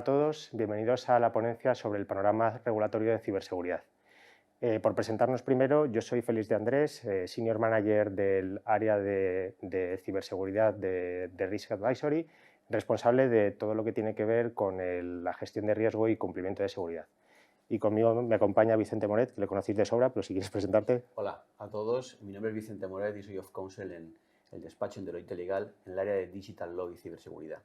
todos, bienvenidos a la ponencia sobre el panorama regulatorio de ciberseguridad. Por presentarnos primero, yo soy Félix de Andrés, Senior Manager del área de ciberseguridad de Risk Advisory, responsable de todo lo que tiene que ver con la gestión de riesgo y cumplimiento de seguridad. Y conmigo me acompaña Vicente Moret, que le conocéis de sobra, pero si quieres presentarte. Hola a todos, mi nombre es Vicente Moret y soy of Counsel en el despacho en Deloitte Legal en el área de Digital Law y ciberseguridad.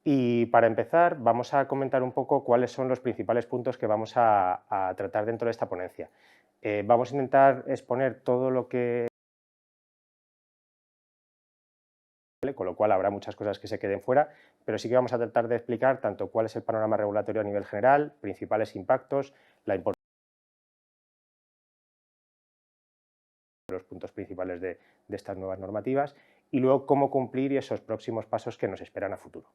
Y para empezar, vamos a comentar un poco cuáles son los principales puntos que vamos a tratar dentro de esta ponencia. Vamos a intentar exponer todo lo que... con lo cual habrá muchas cosas que se queden fuera, pero sí que vamos a tratar de explicar tanto cuál es el panorama regulatorio a nivel general, principales impactos, la importancia de los puntos principales de estas nuevas normativas y luego cómo cumplir y esos próximos pasos que nos esperan a futuro.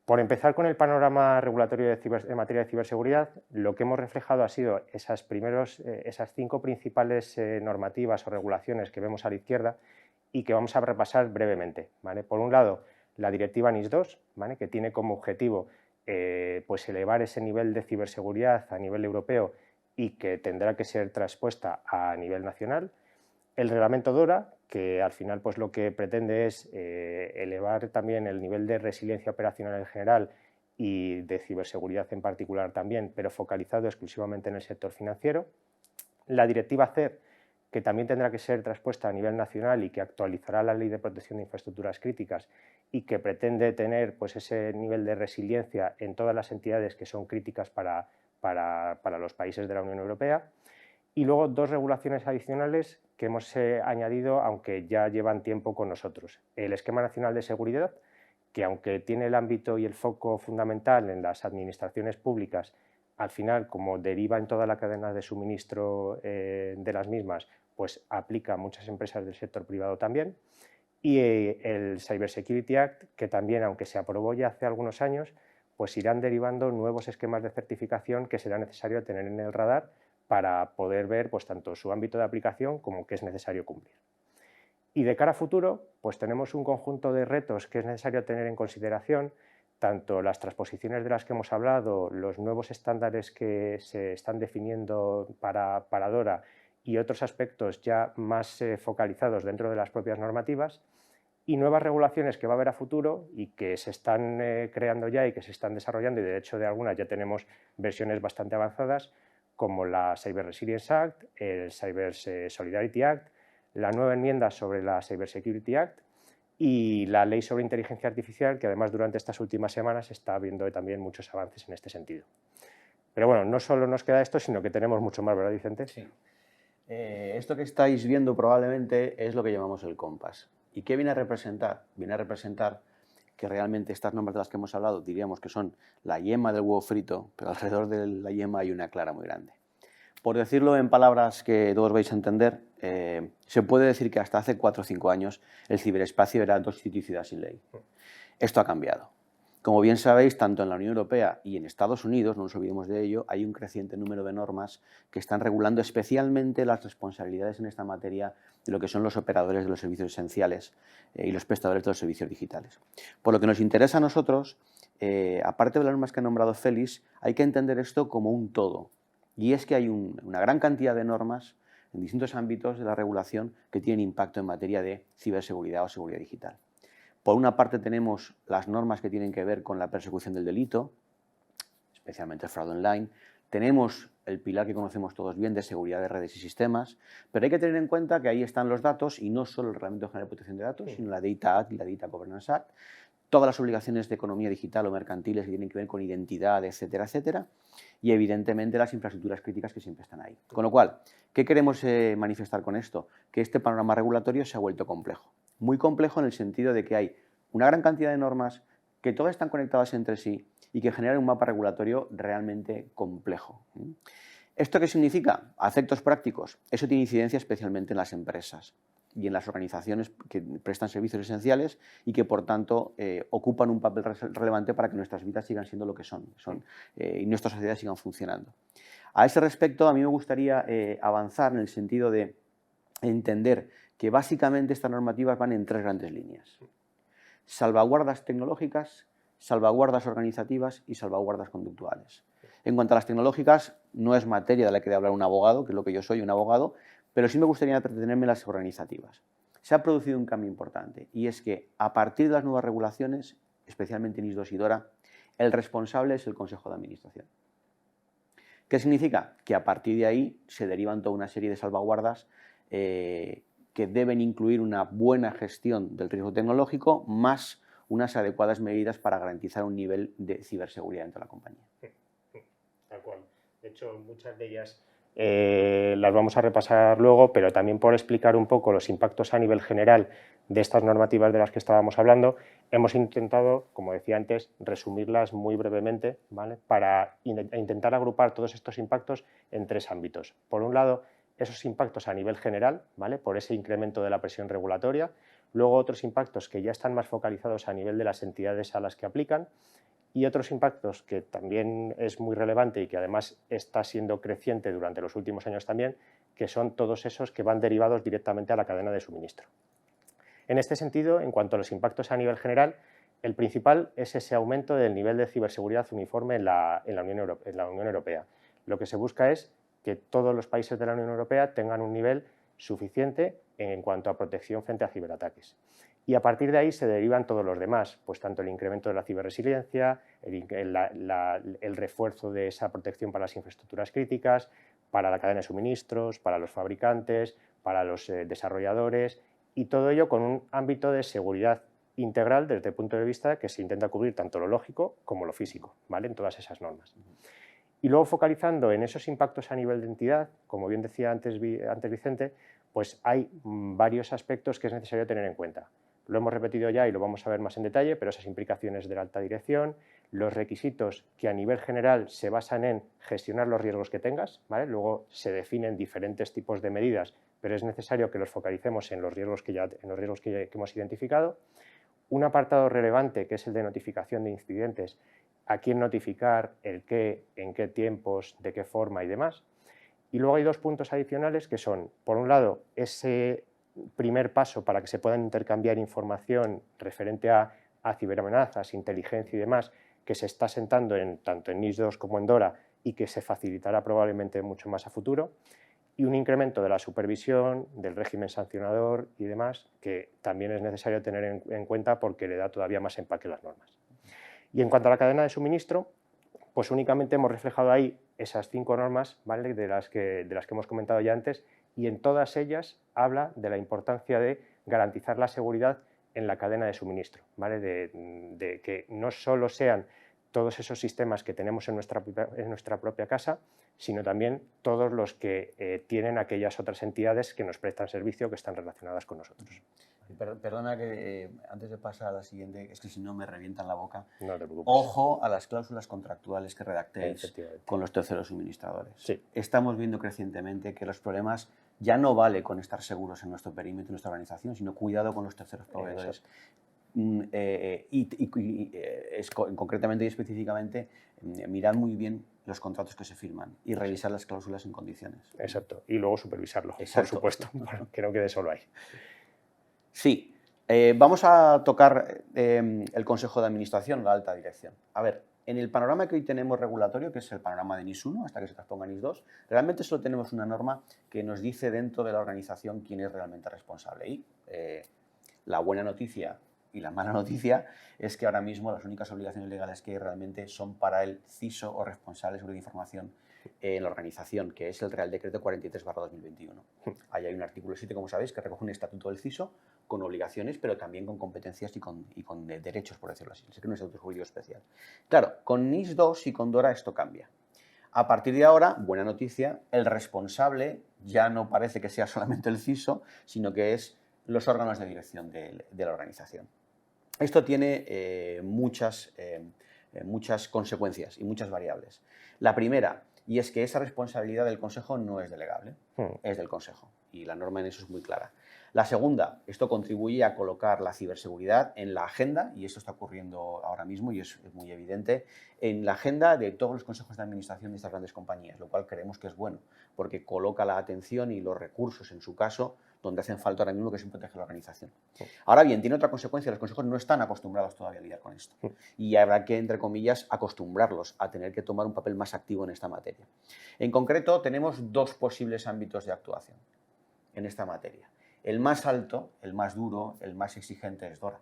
Por empezar con el panorama regulatorio en materia de ciberseguridad, lo que hemos reflejado ha sido esas 5 principales normativas o regulaciones que vemos a la izquierda y que vamos a repasar brevemente, ¿vale? Por un lado, la directiva NIS2, ¿vale? Que tiene como objetivo pues elevar ese nivel de ciberseguridad a nivel europeo y que tendrá que ser traspuesta a nivel nacional. El reglamento DORA, que al final pues lo que pretende es elevar también el nivel de resiliencia operacional en general y de ciberseguridad en particular también, pero focalizado exclusivamente en el sector financiero. La directiva CER, que también tendrá que ser traspuesta a nivel nacional y que actualizará la Ley de Protección de Infraestructuras Críticas y que pretende tener pues, ese nivel de resiliencia en todas las entidades que son críticas para los países de la Unión Europea. Y luego 2 regulaciones adicionales que hemos añadido, aunque ya llevan tiempo con nosotros. El Esquema Nacional de Seguridad, que aunque tiene el ámbito y el foco fundamental en las administraciones públicas, al final, como deriva en toda la cadena de suministro de las mismas, pues aplica a muchas empresas del sector privado también. Y el Cyber Security Act, que también, aunque se aprobó ya hace algunos años, pues irán derivando nuevos esquemas de certificación que será necesario tener en el radar para poder ver pues, tanto su ámbito de aplicación como qué es necesario cumplir. Y de cara a futuro, pues tenemos un conjunto de retos que es necesario tener en consideración, tanto las transposiciones de las que hemos hablado, los nuevos estándares que se están definiendo para DORA y otros aspectos ya más focalizados dentro de las propias normativas, y nuevas regulaciones que va a haber a futuro y que se están creando ya y que se están desarrollando, y de hecho de algunas ya tenemos versiones bastante avanzadas, como la Cyber Resilience Act, el Cyber Solidarity Act, la nueva enmienda sobre la Cyber Security Act y la ley sobre inteligencia artificial, que además durante estas últimas semanas está habiendo también muchos avances en este sentido. Pero bueno, no solo nos queda esto, sino que tenemos mucho más, ¿verdad, Vicente? Sí. Esto que estáis viendo probablemente es lo que llamamos el COMPAS. ¿Y qué viene a representar? Viene a representar que realmente estas normas de las que hemos hablado diríamos que son la yema del huevo frito, pero alrededor de la yema hay una clara muy grande. Por decirlo en palabras que todos vais a entender, se puede decir que hasta hace 4 o 5 años el ciberespacio era 2 sitios y ciudad sin ley. Esto ha cambiado. Como bien sabéis, tanto en la Unión Europea y en Estados Unidos, no nos olvidemos de ello, hay un creciente número de normas que están regulando especialmente las responsabilidades en esta materia de lo que son los operadores de los servicios esenciales y los prestadores de los servicios digitales. Por lo que nos interesa a nosotros, aparte de las normas que ha nombrado Félix, hay que entender esto como un todo. Y es que hay una gran cantidad de normas en distintos ámbitos de la regulación que tienen impacto en materia de ciberseguridad o seguridad digital. Por una parte tenemos las normas que tienen que ver con la persecución del delito, especialmente el fraude online. Tenemos el pilar que conocemos todos bien de seguridad de redes y sistemas, pero hay que tener en cuenta que ahí están los datos y no solo el Reglamento General de Protección de Datos, sino la Data Act y la Data Governance Act, todas las obligaciones de economía digital o mercantiles que tienen que ver con identidad, etcétera, etcétera, y evidentemente las infraestructuras críticas que siempre están ahí. Con lo cual, ¿qué queremos manifestar con esto? Que este panorama regulatorio se ha vuelto complejo. Muy complejo en el sentido de que hay una gran cantidad de normas que todas están conectadas entre sí y que generan un mapa regulatorio realmente complejo. ¿Esto qué significa? A efectos prácticos, eso tiene incidencia especialmente en las empresas y en las organizaciones que prestan servicios esenciales y que, por tanto, ocupan un papel relevante para que nuestras vidas sigan siendo lo que son y nuestras sociedades sigan funcionando. A ese respecto, a mí me gustaría avanzar en el sentido de entender que básicamente estas normativas van en 3 grandes líneas. Salvaguardas tecnológicas, salvaguardas organizativas y salvaguardas conductuales. En cuanto a las tecnológicas, no es materia de la que debe hablar un abogado, que es lo que yo soy, un abogado, pero sí me gustaría entretenerme en las organizativas. Se ha producido un cambio importante y es que a partir de las nuevas regulaciones, especialmente NIS 2 y DORA, el responsable es el Consejo de Administración. ¿Qué significa? Que a partir de ahí se derivan toda una serie de salvaguardas que deben incluir una buena gestión del riesgo tecnológico más unas adecuadas medidas para garantizar un nivel de ciberseguridad dentro de la compañía. Tal cual. De hecho, muchas de ellas las vamos a repasar luego, pero también por explicar un poco los impactos a nivel general de estas normativas de las que estábamos hablando, hemos intentado, como decía antes, resumirlas muy brevemente, ¿vale? Para intentar agrupar todos estos impactos en tres ámbitos. Por un lado, esos impactos a nivel general, ¿vale? Por ese incremento de la presión regulatoria. Luego, otros impactos que ya están más focalizados a nivel de las entidades a las que aplican. Y otros impactos que también es muy relevante y que además está siendo creciente durante los últimos años también, que son todos esos que van derivados directamente a la cadena de suministro. En este sentido, en cuanto a los impactos a nivel general, el principal es ese aumento del nivel de ciberseguridad uniforme en la Unión Europea. Lo que se busca es que todos los países de la Unión Europea tengan un nivel suficiente en cuanto a protección frente a ciberataques. Y a partir de ahí se derivan todos los demás, pues tanto el incremento de la ciberresiliencia, el refuerzo de esa protección para las infraestructuras críticas, para la cadena de suministros, para los fabricantes, para los desarrolladores, y todo ello con un ámbito de seguridad integral desde el punto de vista que se intenta cubrir tanto lo lógico como lo físico, ¿vale? En todas esas normas. Y luego focalizando en esos impactos a nivel de entidad, como bien decía antes Vicente, pues hay varios aspectos que es necesario tener en cuenta. Lo hemos repetido ya y lo vamos a ver más en detalle, pero esas implicaciones de la alta dirección, los requisitos que a nivel general se basan en gestionar los riesgos que tengas, ¿vale? Luego se definen diferentes tipos de medidas, pero es necesario que los focalicemos en los riesgos que hemos identificado. Un apartado relevante que es el de notificación de incidentes, a quién notificar, el qué, en qué tiempos, de qué forma y demás. Y luego hay dos puntos adicionales que son, por un lado, ese primer paso para que se puedan intercambiar información referente a ciberamenazas, inteligencia y demás, que se está sentando tanto en NIS 2 como en DORA y que se facilitará probablemente mucho más a futuro. Y un incremento de la supervisión, del régimen sancionador y demás, que también es necesario tener en cuenta porque le da todavía más empaque a las normas. Y en cuanto a la cadena de suministro, pues únicamente hemos reflejado ahí esas 5 normas, ¿vale? de las que hemos comentado ya antes, y en todas ellas habla de la importancia de garantizar la seguridad en la cadena de suministro, ¿vale? de que no solo sean todos esos sistemas que tenemos en nuestra propia casa, sino también todos los que tienen aquellas otras entidades que nos prestan servicio que están relacionadas con nosotros. Perdona que antes de pasar a la siguiente, es que si no me revientan la boca. No te preocupes. Ojo a las cláusulas contractuales que redactéis con los terceros suministradores. Sí. Estamos viendo crecientemente que los problemas ya no vale con estar seguros en nuestro perímetro, en nuestra organización, sino cuidado con los terceros proveedores. Concretamente y específicamente, mirad muy bien los contratos que se firman y revisar las cláusulas en condiciones. Exacto. Y luego supervisarlo, Exacto. por supuesto, que no quede solo ahí. Sí. Vamos a tocar el Consejo de Administración, la alta dirección. A ver, en el panorama que hoy tenemos regulatorio, que es el panorama de NIS 1 hasta que se transponga NIS 2, realmente solo tenemos una norma que nos dice dentro de la organización quién es realmente responsable. Y la buena noticia y la mala noticia es que ahora mismo las únicas obligaciones legales que hay realmente son para el CISO o responsable de seguridad de información en la organización, que es el Real Decreto 43/2021. Ahí hay un artículo 7, como sabéis, que recoge un estatuto del CISO con obligaciones, pero también con competencias y con derechos, por decirlo así. Es que no es un estatuto jurídico especial. Claro, con NIS 2 y con DORA esto cambia. A partir de ahora, buena noticia, el responsable ya no parece que sea solamente el CISO, sino que es los órganos de dirección de la organización. Esto tiene muchas consecuencias y muchas variables. La primera, y es que esa responsabilidad del Consejo no es delegable, es del Consejo, y la norma en eso es muy clara. La segunda, esto contribuye a colocar la ciberseguridad en la agenda, y esto está ocurriendo ahora mismo y es muy evidente, en la agenda de todos los consejos de administración de estas grandes compañías, lo cual creemos que es bueno, porque coloca la atención y los recursos, en su caso, donde hacen falta ahora mismo, que es en proteger la organización. Ahora bien, tiene otra consecuencia, los consejos no están acostumbrados todavía a lidiar con esto y habrá que, entre comillas, acostumbrarlos a tener que tomar un papel más activo en esta materia. En concreto, tenemos dos posibles ámbitos de actuación en esta materia. El más alto, el más duro, el más exigente es DORA.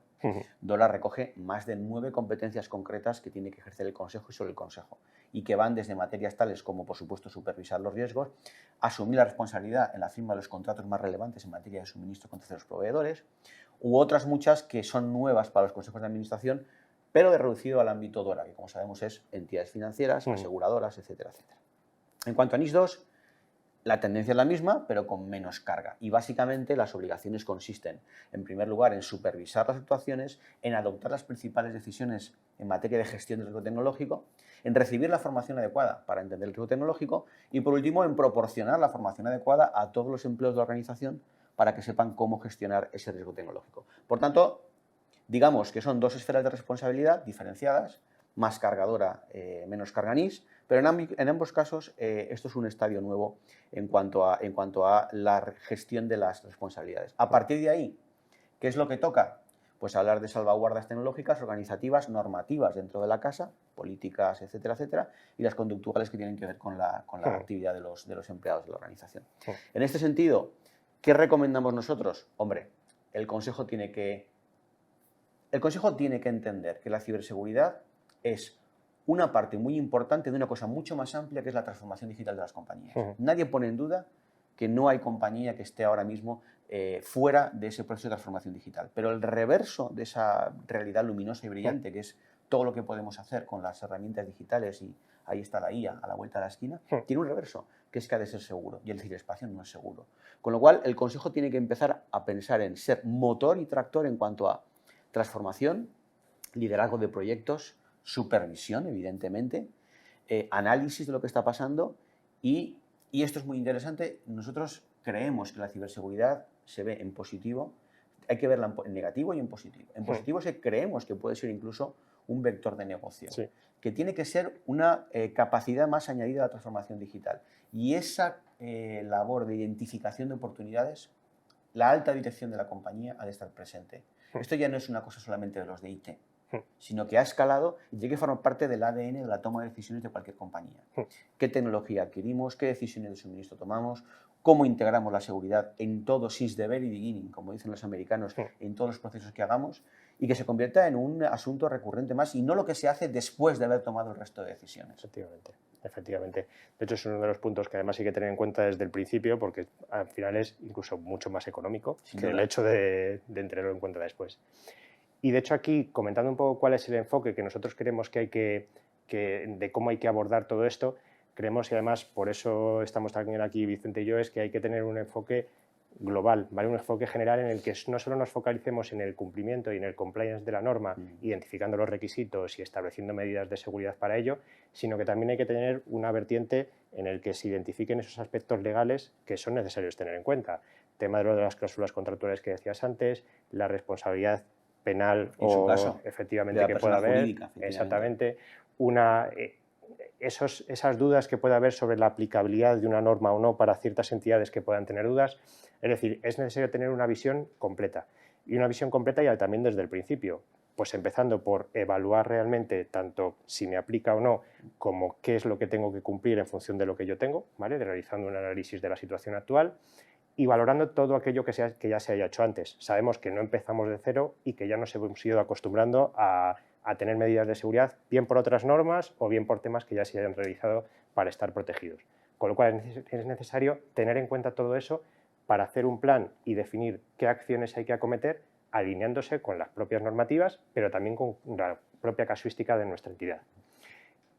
DORA recoge más de 9 competencias concretas que tiene que ejercer el Consejo y solo el Consejo, y que van desde materias tales como, por supuesto, supervisar los riesgos, asumir la responsabilidad en la firma de los contratos más relevantes en materia de suministro con terceros proveedores, u otras muchas que son nuevas para los consejos de administración, pero de reducido al ámbito DORA, que como sabemos es entidades financieras, aseguradoras, etcétera, etcétera. En cuanto a NIS 2, la tendencia es la misma, pero con menos carga. Y básicamente las obligaciones consisten, en primer lugar, en supervisar las actuaciones, en adoptar las principales decisiones en materia de gestión del riesgo tecnológico, en recibir la formación adecuada para entender el riesgo tecnológico y, por último, en proporcionar la formación adecuada a todos los empleados de la organización para que sepan cómo gestionar ese riesgo tecnológico. Por tanto, digamos que son dos esferas de responsabilidad diferenciadas, más carga DORA, menos carga NIS, pero en ambos casos esto es un estadio nuevo en cuanto a la gestión de las responsabilidades. A partir de ahí, ¿qué es lo que toca? Pues hablar de salvaguardas tecnológicas, organizativas, normativas dentro de la casa, políticas, etcétera, etcétera, y las conductuales que tienen que ver con la actividad de los empleados de la organización. En este sentido, ¿qué recomendamos nosotros? Hombre, el Consejo tiene que entender que la ciberseguridad es una parte muy importante de una cosa mucho más amplia, que es la transformación digital de las compañías. Nadie pone en duda que no hay compañía que esté ahora mismo fuera de ese proceso de transformación digital. Pero el reverso de esa realidad luminosa y brillante, que es todo lo que podemos hacer con las herramientas digitales, y ahí está la IA a la vuelta de la esquina, tiene un reverso, que es que ha de ser seguro, y el ciberespacio no es seguro. Con lo cual, el Consejo tiene que empezar a pensar en ser motor y tractor en cuanto a transformación, liderazgo de proyectos, supervisión, evidentemente, análisis de lo que está pasando y esto es muy interesante, nosotros creemos que la ciberseguridad se ve en positivo, hay que verla en negativo y en positivo. En positivo es que creemos que puede ser incluso un vector de negocio, que tiene que ser una capacidad más añadida a la transformación digital. Y esa labor de identificación de oportunidades, la alta dirección de la compañía ha de estar presente. Esto ya no es una cosa solamente de los de IT, sino que ha escalado y tiene que formar parte del ADN de la toma de decisiones de cualquier compañía. ¿Qué tecnología adquirimos? ¿Qué decisiones de suministro tomamos? ¿Cómo integramos la seguridad en todo since the very beginning, como dicen los americanos, en todos los procesos que hagamos? Y que se convierta en un asunto recurrente más y no lo que se hace después de haber tomado el resto de decisiones. Efectivamente. De hecho, es uno de los puntos que además hay que tener en cuenta desde el principio, porque al final es incluso mucho más económico que el hecho de tenerlo en cuenta después. Y de hecho aquí, comentando un poco cuál es el enfoque que nosotros creemos que de cómo hay que abordar todo esto, creemos, y además por eso estamos también aquí Vicente y yo, es que hay que tener un enfoque global, ¿vale? Un enfoque general en el que no solo nos focalicemos en el cumplimiento y en el compliance de la norma, identificando los requisitos y estableciendo medidas de seguridad para ello, sino que también hay que tener una vertiente en el que se identifiquen esos aspectos legales que son necesarios tener en cuenta. Tema de lo de las cláusulas contractuales que decías antes, la responsabilidad penal en su caso, efectivamente que pueda haber, exactamente, esas dudas que pueda haber sobre la aplicabilidad de una norma o no para ciertas entidades que puedan tener dudas. Es decir, es necesario tener una visión completa, y una visión completa ya también desde el principio, pues empezando por evaluar realmente tanto si me aplica o no, como qué es lo que tengo que cumplir en función de lo que yo tengo, ¿vale? Realizando un análisis de la situación actual y valorando todo aquello que ya se haya hecho antes. Sabemos que no empezamos de cero y que ya nos hemos ido acostumbrando a tener medidas de seguridad, bien por otras normas o bien por temas que ya se hayan realizado para estar protegidos. Con lo cual es necesario tener en cuenta todo eso para hacer un plan y definir qué acciones hay que acometer, alineándose con las propias normativas, pero también con la propia casuística de nuestra entidad.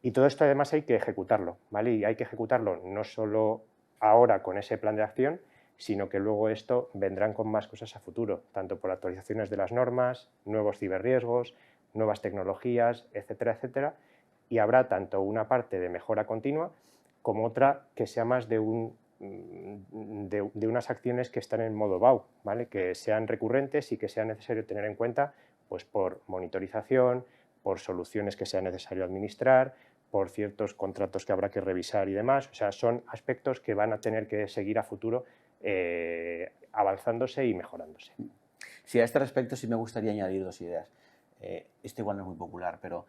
Y todo esto además hay que ejecutarlo, ¿vale? Y hay que ejecutarlo no solo ahora con ese plan de acción, sino que luego esto vendrán con más cosas a futuro, tanto por actualizaciones de las normas, nuevos ciberriesgos, nuevas tecnologías, etcétera, etcétera, y habrá tanto una parte de mejora continua como otra que sea más de unas acciones que están en modo BAU, ¿vale? Que sean recurrentes y que sea necesario tener en cuenta, pues por monitorización, por soluciones que sea necesario administrar, por ciertos contratos que habrá que revisar y demás. O sea, son aspectos que van a tener que seguir a futuro avanzándose y mejorándose. Sí, a este respecto sí me gustaría añadir dos ideas. Esto igual no es muy popular, pero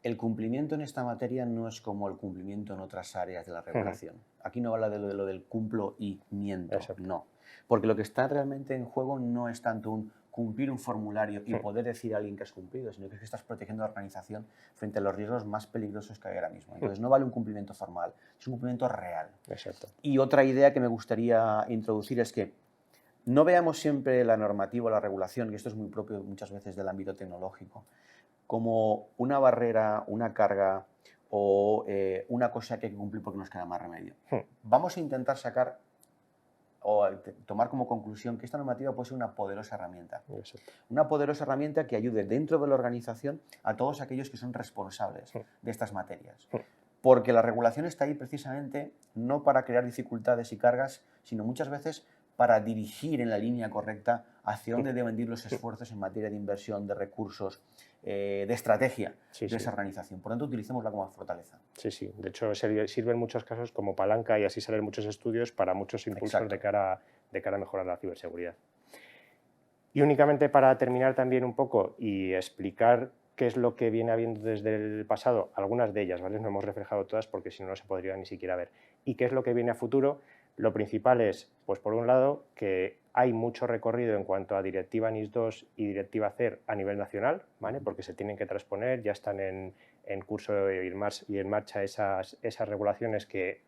el cumplimiento en esta materia no es como el cumplimiento en otras áreas de la regulación. Aquí no habla de lo del cumplo y miento, Exacto. no. Porque lo que está realmente en juego no es tanto un cumplir un formulario y poder decir a alguien que has cumplido, sino que es que estás protegiendo a la organización frente a los riesgos más peligrosos que hay ahora mismo. Entonces no vale un cumplimiento formal, es un cumplimiento real. Exacto. Y otra idea que me gustaría introducir es que no veamos siempre la normativa o la regulación, y esto es muy propio muchas veces del ámbito tecnológico, como una barrera, una carga o una cosa que hay que cumplir porque nos queda más remedio. Vamos a intentar sacar o tomar como conclusión que esta normativa puede ser una poderosa herramienta. Exacto. Una poderosa herramienta que ayude dentro de la organización a todos aquellos que son responsables de estas materias. Porque la regulación está ahí precisamente no para crear dificultades y cargas, sino muchas veces para dirigir en la línea correcta hacia dónde deben ir los esfuerzos en materia de inversión, de recursos, de estrategia de esa organización. Por lo tanto, utilicémosla como fortaleza. Sí, sí. De hecho, sirve en muchos casos como palanca y así salen muchos estudios para muchos impulsos de cara a mejorar la ciberseguridad. Y únicamente para terminar también un poco y explicar qué es lo que viene habiendo desde el pasado, algunas de ellas, ¿vale? No hemos reflejado todas porque si no, no se podría ni siquiera ver. Y qué es lo que viene a futuro. Lo principal es, pues por un lado, que hay mucho recorrido en cuanto a Directiva NIS2 y Directiva CER a nivel nacional, ¿vale? Porque se tienen que transponer, ya están en curso y en marcha esas regulaciones que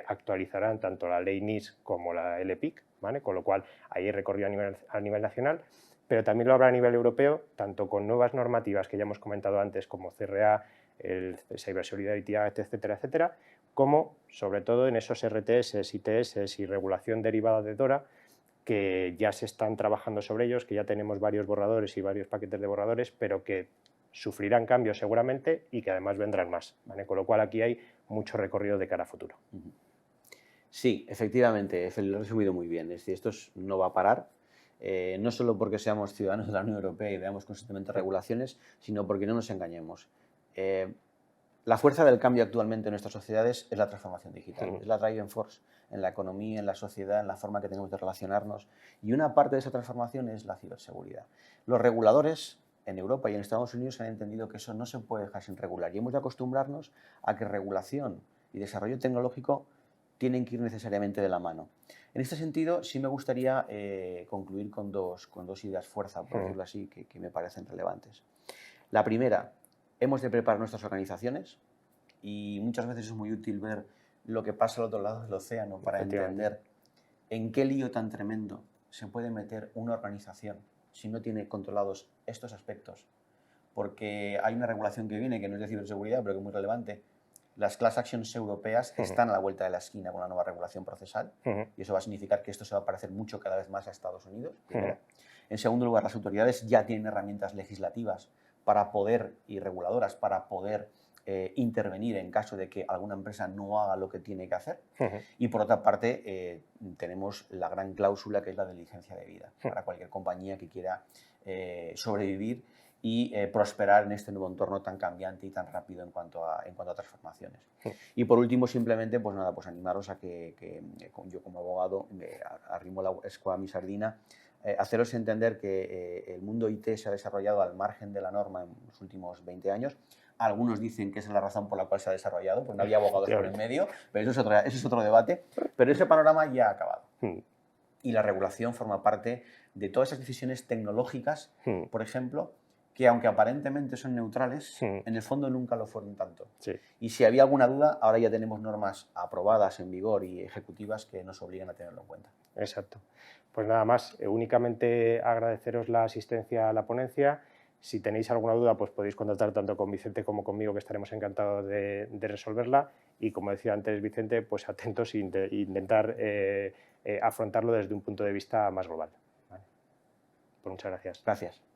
actualizarán tanto la ley NIS como la LPIC, ¿vale? Con lo cual hay recorrido a nivel nacional, pero también lo habrá a nivel europeo, tanto con nuevas normativas que ya hemos comentado antes, como CRA, el Cyber Solidarity Act, etcétera, etcétera, como sobre todo en esos RTS, ITS y regulación derivada de DORA, que ya se están trabajando sobre ellos, que ya tenemos varios borradores y varios paquetes de borradores, pero que sufrirán cambios seguramente y que además vendrán más, ¿vale? Con lo cual aquí hay mucho recorrido de cara a futuro. Sí, efectivamente, lo he resumido muy bien. Es decir, esto no va a parar, no solo porque seamos ciudadanos de la Unión Europea y veamos constantemente regulaciones, sino porque no nos engañemos. La fuerza del cambio actualmente en nuestras sociedades es la transformación digital, es la driving force en la economía, en la sociedad, en la forma que tenemos de relacionarnos. Y una parte de esa transformación es la ciberseguridad. Los reguladores en Europa y en Estados Unidos han entendido que eso no se puede dejar sin regular y hemos de acostumbrarnos a que regulación y desarrollo tecnológico tienen que ir necesariamente de la mano. En este sentido, sí me gustaría concluir con dos ideas fuerza, por decirlo así, que me parecen relevantes. La primera, hemos de preparar nuestras organizaciones y muchas veces es muy útil ver lo que pasa al otro lado del océano para entender en qué lío tan tremendo se puede meter una organización si no tiene controlados estos aspectos. Porque hay una regulación que viene, que no es de ciberseguridad, pero que es muy relevante. Las class actions europeas están a la vuelta de la esquina con la nueva regulación procesal y eso va a significar que esto se va a parecer mucho cada vez más a Estados Unidos. Primero. En segundo lugar, las autoridades ya tienen herramientas legislativas para poder, y reguladoras para poder intervenir en caso de que alguna empresa no haga lo que tiene que hacer. Y por otra parte, tenemos la gran cláusula que es la de licencia de vida para cualquier compañía que quiera sobrevivir y prosperar en este nuevo entorno tan cambiante y tan rápido en cuanto a transformaciones. Y por último, simplemente, pues nada, pues animaros a que yo como abogado arrimo la escoba a mi sardina, haceros entender que el mundo IT se ha desarrollado al margen de la norma en los últimos 20 años. Algunos dicen que esa es la razón por la cual se ha desarrollado, porque no había abogados por el medio, pero eso es otro debate. Pero ese panorama ya ha acabado. Y la regulación forma parte de todas esas decisiones tecnológicas, por ejemplo, que aunque aparentemente son neutrales, en el fondo nunca lo fueron tanto. Y si había alguna duda, ahora ya tenemos normas aprobadas en vigor y ejecutivas que nos obligan a tenerlo en cuenta. Exacto. Pues nada más, únicamente agradeceros la asistencia a la ponencia. Si tenéis alguna duda, pues podéis contactar tanto con Vicente como conmigo, que estaremos encantados de resolverla. Y como decía antes Vicente, pues atentos e intentar afrontarlo desde un punto de vista más global. ¿Vale? Pues muchas gracias. Gracias.